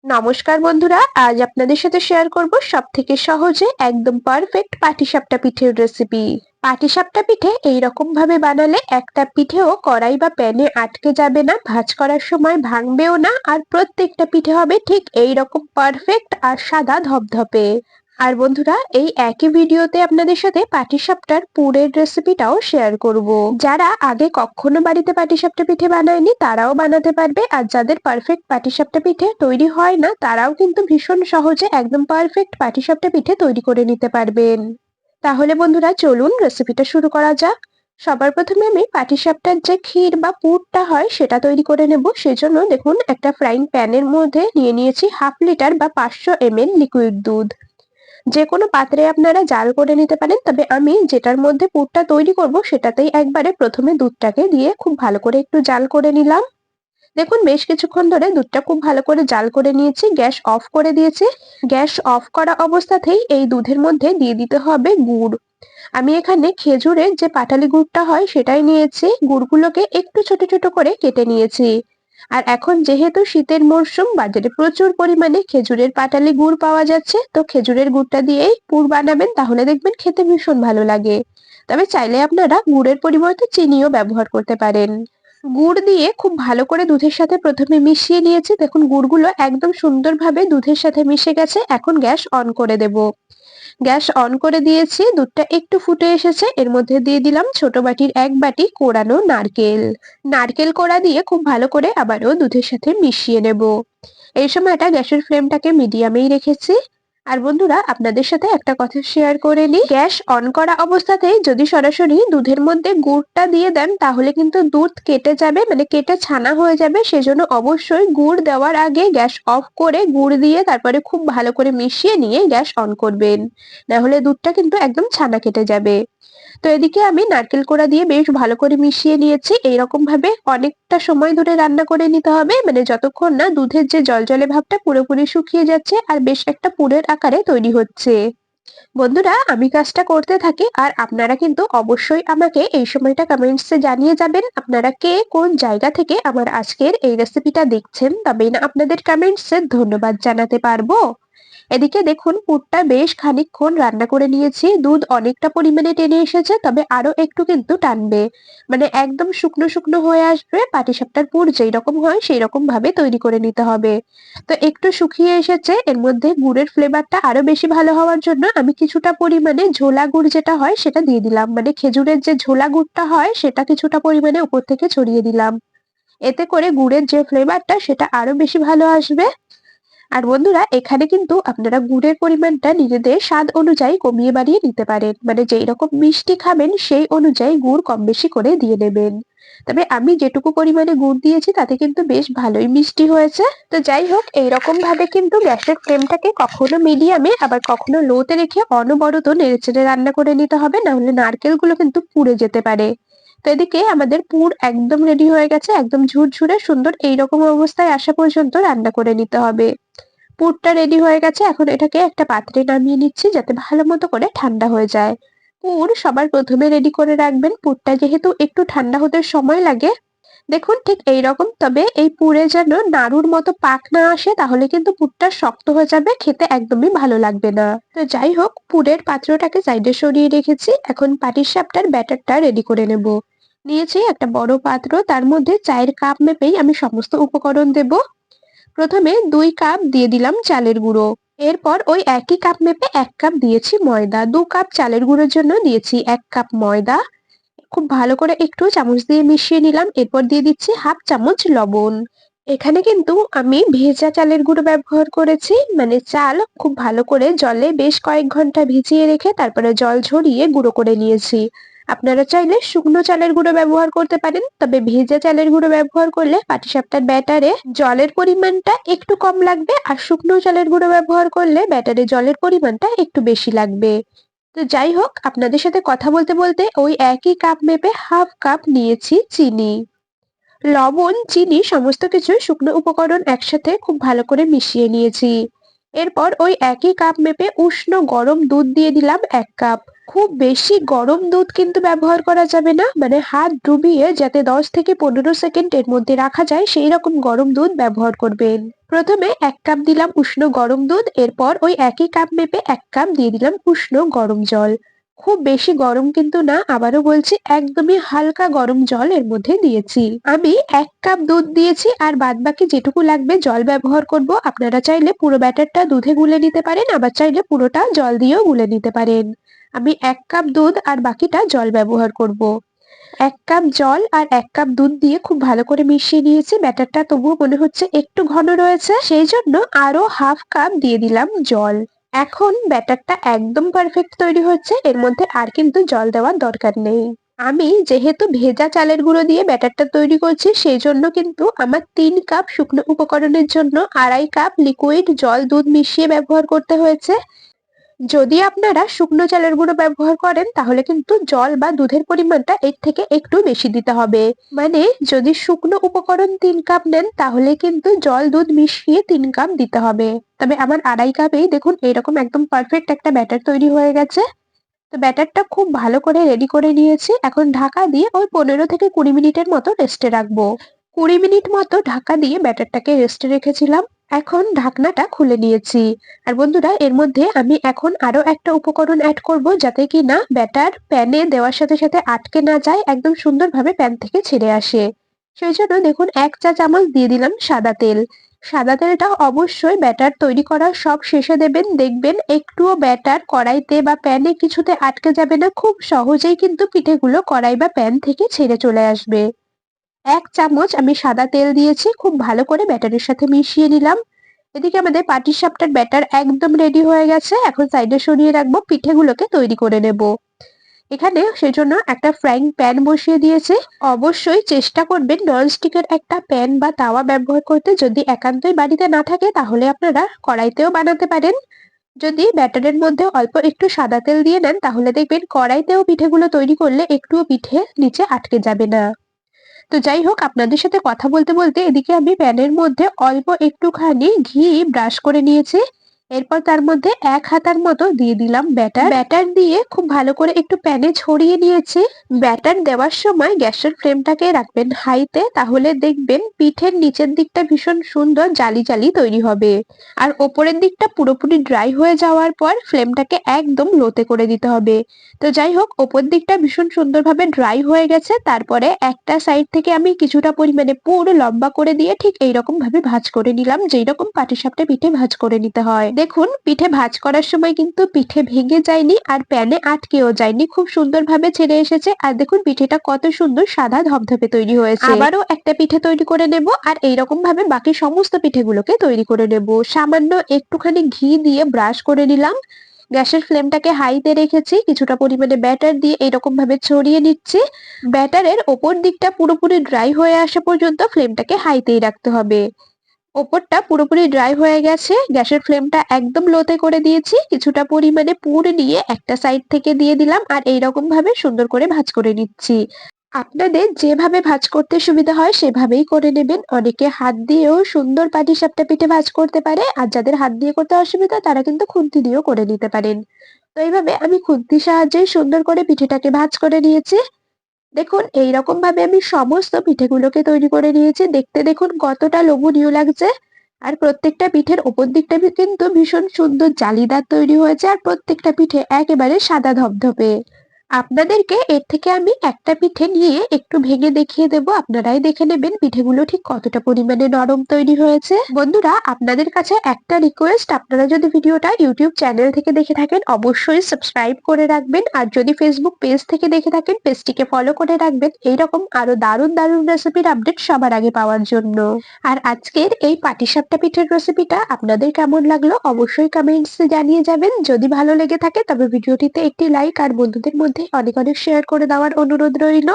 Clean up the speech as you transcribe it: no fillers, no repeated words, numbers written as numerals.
নমস্কার বন্ধুরা, আজ আপনাদের সাথে শেয়ার করব সবথেকে সহজে একদম পারফেক্ট পাটিসাপটা পিঠের রেসিপি। পাটিসাপটা পিঠে এইরকম ভাবে বানালে একটা পিঠেও কড়াই বা প্যানে আটকে যাবে না, ভাঁজ করার সময় ভাঙবেও না, আর প্রত্যেকটা পিঠে হবে ঠিক এইরকম পারফেক্ট আর সাদা ধপধপে। আর বন্ধুরা, এই একই ভিডিওতে আপনাদের সাথে পাটিসাপটার পুরের রেসিপিটাও শেয়ার করব। যারা আগে কখনো বাড়িতে পাটিসাপটা পিঠে বানায়নি তারাও বানাতে পারবে, আর যাদের পারফেক্ট পাটিসাপটা পিঠে তৈরি হয় না তারাও কিন্তু ভীষণ সহজে একদম পারফেক্ট পাটিসাপটা পিঠে তৈরি করে নিতে পারবেন। তাহলে বন্ধুরা চলুন রেসিপিটা শুরু করা যাক। সবার প্রথমে আমি পাটিসাপটার যে ক্ষীর বা পুরটা হয় সেটা তৈরি করে নেব। সেজন্য দেখুন, একটা ফ্রাইং প্যানের মধ্যে নিয়ে নিয়েছি 1/2 লিটার বা 500 ml লিকুইড দুধ। যে কোনো পাত্রে আপনারা জাল করে নিতে পারেন, তবে আমি যেটার মধ্যে পুরটা তৈরি করব সেটাতেই একবারে প্রথমে দুধটাকে দিয়ে খুব ভালো করে একটু জাল করে নিলাম। দেখুন, বেশ কিছুক্ষণ ধরে দুধটা খুব ভালো করে জাল করে নিয়েছি, গ্যাস অফ করে দিয়েছি। গ্যাস অফ করা অবস্থাতেই এই দুধের মধ্যে দিয়ে দিতে হবে গুড়। আমি এখানে খেজুরের যে পাটালি গুড়টা হয় সেটাই নিয়েছি। গুড়গুলোকে একটু ছোট ছোট করে কেটে নিয়েছি। আর এখন যেহেতু শীতের মরশুম, বাজারে প্রচুর পরিমাণে খেজুরের পাটালি গুড় পাওয়া যাচ্ছে, তো খেজুরের গুড়টা দিয়েই পুর বানাবেন, তাহলে দেখবেন খেতে ভীষণ ভালো লাগে। তবে চাইলে আপনারা গুড়ের পরিবর্তে চিনিও ব্যবহার করতে পারেন। গুড় দিয়ে খুব ভালো করে দুধের সাথে প্রথমে মিশিয়ে নিয়েছি। দেখুন, গুড়গুলো একদম সুন্দরভাবে দুধের সাথে মিশে গেছে। এখন গ্যাস অন করে দেব। গ্যাস অন করে দিয়েছি, দুধটা একটু ফুটে এসেছে। এর মধ্যে দিয়ে দিলাম ছোট বাটির 1 বাটি কোড়ানো নারকেল। নারকেল কোড়া দিয়ে খুব ভালো করে আবারও দুধের সাথে মিশিয়ে নেব। এই সময়টা গ্যাসের ফ্লেমটাকে মিডিয়ামেই রেখেছি। আর বন্ধুরা, আপনাদের সাথে একটা কথা শেয়ার করে নিই, গ্যাস অন করা অবস্থাতেই যদি সরাসরি দুধের মধ্যে গুড়টা দিয়ে দেন তাহলে কিন্তু দুধ কেটে যাবে, মানে কেটে ছানা হয়ে যাবে। সেজন্য অবশ্যই গুড় দেওয়ার আগে গ্যাস অফ করে গুড় দিয়ে তারপরে খুব ভালো করে মিশিয়ে নিয়ে গ্যাস অন করবেন, না হলে দুধটা কিন্তু একদম ছানা কেটে যাবে। তো এদিকে আমি নারকেল কোড়া দিয়ে বেশ ভালো করে মিশিয়ে নিয়েছি। এইরকম ভাবে অনেকটা সময় ধরে রান্না করে নিতে হবে, মানে যতক্ষণ না দুধের যে জলজলে ভাবটা পুরোপুরি শুকিয়ে যাচ্ছে আর বেশ একটা পুরের আকারে তৈরি হচ্ছে। বন্ধুরা, আমি কাজটা করতে থাকি আর আপনারা কিন্তু অবশ্যই আমাকে এই সময়টা কমেন্টসে জানিয়ে যাবেন আপনারা কে কোন জায়গা থেকে আমার আজকের এই রেসিপিটা দেখছেন, তবেই না আপনাদের কমেন্টসে ধন্যবাদ জানাতে পারবো। এদিকে দেখুন, পুরটা বেশ খানিকক্ষণ রান্না করে নিয়েছি। দুধ অনেকটা পরিমাণে টেনে এসেছে, তবে আরো একটু কিন্তু টানবে, মানে একদম শুকনো শুকনো হয়ে আসবে। পাটিসাপটার পুর যেই রকম হয় সেই রকম ভাবে তৈরি করে নিতে হবে। তো একটু শুকিয়ে এসেছে। এর মধ্যে গুড়ের ফ্লেভারটা আরো বেশি ভালো হওয়ার জন্য আমি কিছুটা পরিমাণে ঝোলা গুড় যেটা হয় সেটা দিয়ে দিলাম, মানে খেজুরের যে ঝোলা গুড়টা হয় সেটা কিছুটা পরিমাণে উপর থেকে ছড়িয়ে দিলাম। এতে করে গুড়ের যে ফ্লেভারটা সেটা আরো বেশি ভালো আসবে। আর বন্ধুরা, এখানে কিন্তু আপনারা গুড়ের পরিমাণটা নিজেদের স্বাদ অনুযায়ী কমিয়ে বাড়িয়ে নিতে পারেন, মানে যেই রকম মিষ্টি খাবেন সেই অনুযায়ী গুড় কম বেশি করে দিয়ে নেবেন। তবে আমি যেটুকু পরিমাণে গুড় দিয়েছি তাতে কিন্তু বেশ ভালোই মিষ্টি হয়েছে। তো যাই হোক, এইরকম ভাবে কিন্তু গ্যাসের ফ্লেমটাকে কখনো মিডিয়ামে আবার কখনো লোতে রেখে অনবরত নেড়েচেড়ে রান্না করে নিতে হবে, না হলে নারকেলগুলো কিন্তু পুড়ে যেতে পারে। তো এদিকে আমাদের পুর একদম রেডি হয়ে গেছে, একদম ঝুরঝুরে সুন্দর এইরকম অবস্থায় আসা পর্যন্ত রান্না করে নিতে হবে। পুরটা রেডি হয়ে গেছে, এখন এটাকে একটা পাত্রে নামিয়ে নিচ্ছি যাতে ভালো মতো করে ঠান্ডা হয়ে যায়। পুর সবার প্রথমে রেডি করে রাখবেন, পুরটা যেহেতু একটু ঠান্ডা হতে সময় লাগে। দেখুন ঠিক এইরকম, তবে এই পুরে যেন নাড়ুর মতো পাক না আসে, তাহলে কিন্তু পুরটা শক্ত হয়ে যাবে, খেতে একদমই ভালো লাগবে না। তো যাই হোক, পুরের পাত্রটাকে সাইডে সরিয়ে রেখেছি। এখন পাটিসাপটার ব্যাটারটা রেডি করে নেব। নিয়েছি একটা বড় পাত্র, তার মধ্যে চায়ের কাপ মেপেই আমি সমস্ত উপকরণ দেব। প্রথমে 2 কাপ দিয়ে দিলাম চালের গুঁড়ো। এরপর ওই একই কাপ মেপে 1 কাপ দিয়েছি ময়দা। 2 কাপ চালের গুঁড়োর জন্য দিয়েছি 1 কাপ ময়দা। খুব ভালো করে একটু চামচ দিয়ে মিশিয়ে নিলাম। এরপর দিয়ে দিচ্ছি 1/2 চামচ লবণ। এখানে কিন্তু আমি ভেজা চালের গুঁড়ো ব্যবহার করেছি, মানে চাল খুব ভালো করে জলে বেশ কয়েক ঘন্টা ভিজিয়ে রেখে তারপরে জল ঝরিয়ে গুঁড়ো করে নিয়েছি। আপনারা চাইলে শুকনো চালের গুঁড়ো ব্যবহার করতে পারেন, তবে ভেজা চালের গুঁড়ো ব্যবহার করলে পাটিসাপটার ব্যাটারে জলের পরিমাণটা একটু কম লাগবে, আর শুকনো চালের গুঁড়ো ব্যবহার করলে ব্যাটারে জলের পরিমাণটা একটু বেশি লাগবে। তো যাই হোক, আপনাদের সাথে কথা বলতে বলতে ওই একই কাপ মেপে 1/2 কাপ নিয়েছি চিনি। লবণ, চিনি সমস্ত কিছু শুকনো উপকরণ একসাথে খুব ভালো করে মিশিয়ে নিয়েছি। এরপর ওই একই কাপ মেপে উষ্ণ গরম দুধ দিয়ে দিলাম 1 কাপ। খুব বেশি গরম দুধ কিন্তু ব্যবহার করা যাবে না, মানে হাত ডুবিয়ে যাতে 10 থেকে 15 সেকেন্ড এর মধ্যে রাখা যায় সেই রকম গরম দুধ ব্যবহার করবেন। প্রথমে 1 কাপ দিলাম উষ্ণ গরম দুধ, এরপর ওই একই কাপ মেপে 1 কাপ দিয়ে দিলাম উষ্ণ গরম জল। খুব বেশি গরম কিন্তু না, আবারও বলছি একদমই হালকা গরম জল এর মধ্যে দিয়েছি। আমি 1 কাপ দুধ দিয়েছি আর বাদবাকি যেটুকু লাগবে জল ব্যবহার করব। আপনারা চাইলে পুরো ব্যাটারটা দুধে গুলে নিতে পারেন, আবার চাইলে পুরোটা জল দিয়েও গুলে নিতে পারেন। আমি 1 কাপ দুধ আর বাকিটা জল ব্যবহার করব। 1 কাপ জল আর 1 কাপ দুধ দিয়ে খুব ভালো করে মিশিয়ে নিয়েছি। ব্যাটারটা তবুও মনে হচ্ছে একটু ঘন রয়েছে, সেই জন্য আরো হাফ কাপ দিয়ে দিলাম জল। এখন ব্যাটারটা একদম পারফেক্ট তৈরি হচ্ছে, এর মধ্যে আর কিন্তু জল দেওয়ার দরকার নেই। আমি যেহেতু ভেজা চালের গুঁড়ো দিয়ে ব্যাটারটা তৈরি করছি সেই জন্য কিন্তু আমার 3 কাপ শুকনো উপকরণের জন্য 2.5 কাপ লিকুইড জল দুধ মিশিয়ে ব্যবহার করতে হয়েছে। যদি আপনারা শুকনো চালের গুঁড়ো ব্যবহার করেন তাহলে কিন্তু জল বা দুধের পরিমাণটা এর থেকে একটু বেশি দিতে হবে। মানে যদি শুকনো উপকরণ 3 কাপ নেন তাহলে কিন্তু জল দুধ মিশিয়ে 3 কাপ দিতে হবে। তবে আমার 2.5 কাপেই দেখুন এরকম একদম পারফেক্ট একটা ব্যাটার তৈরি হয়ে গেছে। তো ব্যাটারটা খুব ভালো করে রেডি করে নিয়েছি। এখন ঢাকা দিয়ে ওই 15 থেকে 20 মিনিটের মতো রেস্টে রাখবো। 20 মিনিট মতো ঢাকা দিয়ে ব্যাটারটাকে রেস্টে রেখেছিলাম। এখন ঢাকনাটা খুলে নিয়েছি। আর বন্ধুরা এর মধ্যে আমি এখন আরো একটা উপকরণ অ্যাড করব যাতে কি না ব্যাটার প্যানে দেওয়ার সাথে সাথে আটকে না যায়, একদম সুন্দরভাবে প্যান থেকে ছেড়ে আসে। সেই জন্য দেখুন 1 চা চামচ দিয়ে দিলাম সাদা তেল। সাদা তেলটা অবশ্যই ব্যাটার তৈরি করার সব শেষে দেবেন, দেখবেন একটুও ব্যাটার কড়াইতে বা প্যানে কিছুতে আটকে যাবে না, খুব সহজেই কিন্তু পিঠেগুলো কড়াই বা প্যান থেকে ছেড়ে চলে আসবে। 1 চামচ আমি সাদা তেল দিয়েছি, খুব ভালো করে ব্যাটারের সাথে মিশিয়ে নিলাম। এদিকে আমাদের পাটিসাপটার ব্যাটার একদম রেডি হয়ে গেছে, এখন সাইডে সরিয়ে রাখবো, পিঠেগুলোকে তৈরি করে নেব। এখানে সেজন্য একটা ফ্রাইং প্যান বসিয়ে দিয়েছি। অবশ্যই চেষ্টা করবেন ননস্টিকের একটা প্যান বা তাওয়া ব্যবহার করতে, যদি একান্তই বাড়িতে না থাকে তাহলে আপনারা কড়াইতেও বানাতে পারেন। যদি ব্যাটারের মধ্যে অল্প একটু সাদা তেল দিয়ে নেন তাহলে দেখবেন কড়াইতেও পিঠেগুলো তৈরি করলে একটুও পিঠে নিচে আটকে যাবে না। তো যাই হোক, আপনাদের সাথে কথা বলতে বলতে এদিকে আমি প্যানের মধ্যে অল্প একটুখানি ঘি ব্রাশ করে নিয়েছি। এরপর তার মধ্যে 1 হাতার মতো দিয়ে দিলাম ব্যাটার। ব্যাটার দিয়ে খুব ভালো করে একটু প্যানে ছড়িয়ে নিয়েছি। ব্যাটার দেওয়ার সময় গ্যাসের ফ্লেমটাকে রাখবেন হাইতে, তাহলে দেখবেন পিঠের নিচের দিকটা ভীষণ সুন্দর জালি জালি তৈরি হবে। আর ওপরের দিকটা পুরোপুরি ড্রাই হয়ে যাওয়ার পর ফ্লেমটাকে একদম লোতে করে দিতে হবে। তো যাই হোক, ওপর দিকটা ভীষণ সুন্দরভাবে ড্রাই হয়ে গেছে। তারপরে একটা সাইড থেকে আমি কিছুটা পরিমাণে পুরো লম্বা করে দিয়ে ঠিক এইরকম ভাবে ভাঁজ করে নিলাম, যেই রকম পাটিসাপটা পিঠে ভাঁজ করে নিতে হয়। দেখুন পিঠে ভাঁজ করার সময় কিন্তু পিঠে ভেঙে যায়নি আর প্যানে আটকেও যায়নি, খুব সুন্দরভাবে ছেড়ে এসেছে। আর দেখুন পিঠেটা কত সুন্দর সাদা ধবধবে তৈরি হয়েছে। আবারও একটা পিঠে তৈরি করে নেব আর এইরকম ভাবে বাকি সমস্ত পিঠেগুলোকে তৈরি করে নেব। সামান্য একটুখানি ঘি দিয়ে ব্রাশ করে নিলাম। গ্যাসের ফ্লেমটাকে হাইতে রেখেছি, কিছুটা পরিমাণে ব্যাটার দিয়ে এরকম ভাবে ছড়িয়ে নিচ্ছি। ব্যাটারের ওপর দিকটা পুরোপুরি ড্রাই হয়ে আসা পর্যন্ত ফ্লেমটাকে হাইতেই রাখতে হবে। ওপরটা পুরোপুরি ড্রাই হয়ে গেছে, গ্যাসের ফ্লেমটা একদম লোতে করে দিয়েছি। কিছুটা পরিমাণে পুর নিয়ে একটা সাইড থেকে দিয়ে দিলাম আর এইরকম ভাবে সুন্দর করে ভাঁজ করে নিচ্ছি। আপনাদের যেভাবে ভাঁজ করতে সুবিধা হয় সেভাবেই করে নেবেন। অনেকে হাত দিয়েও সুন্দর পাটিসাপটা পিঠে ভাঁজ করতে পারে, আর যাদের হাত দিয়ে করতে অসুবিধা তারা কিন্তু খুন্তি দিয়েও করে নিতে পারেন। তো এইভাবে আমি খুন্তির সাহায্যে সুন্দর করে পিঠেটাকে ভাঁজ করে নিয়েছি। দেখুন এইরকম ভাবে আমি সমস্ত পিঠেগুলোকে তৈরি করে নিয়েছি। দেখতে দেখুন কতটা লোভনীয় লাগছে। আর প্রত্যেকটা পিঠের ওপর দিকটা কিন্তু ভীষণ সুন্দর জালিদার তৈরি হয়েছে আর প্রত্যেকটা পিঠে একেবারে সাদা ধবধবে। আপনাদেরকে এর থেকে আমি একটা পিঠে নিয়ে একটু ভেঙে দেখিয়ে দেব, আপনারাই দেখে নেবেন পিঠেগুলো ঠিক কতটা পরিমাণে নরম তৈরি হয়েছে। বন্ধুরা আপনাদের কাছে একটা রিকোয়েস্ট, আপনারা যদি ভিডিওটা ইউটিউব চ্যানেল থেকে দেখে থাকেন অবশ্যই সাবস্ক্রাইব করে রাখবেন, আর যদি ফেসবুক পেজ থেকে দেখে থাকেন পেজটিকে ফলো করে রাখবেন এইরকম আরো দারুণ দারুণ রেসিপির আপডেট সবার আগে পাওয়ার জন্য। আর আজকের এই পাটিসাপটা পিঠের রেসিপিটা আপনাদের কেমন লাগলো অবশ্যই কমেন্টসে জানিয়ে যাবেন। যদি ভালো লেগে থাকে তবে ভিডিওটিতে একটি লাইক আর বন্ধুদের মধ্যে অনেক অনেক শেয়ার করে দেওয়ার অনুরোধ রইল।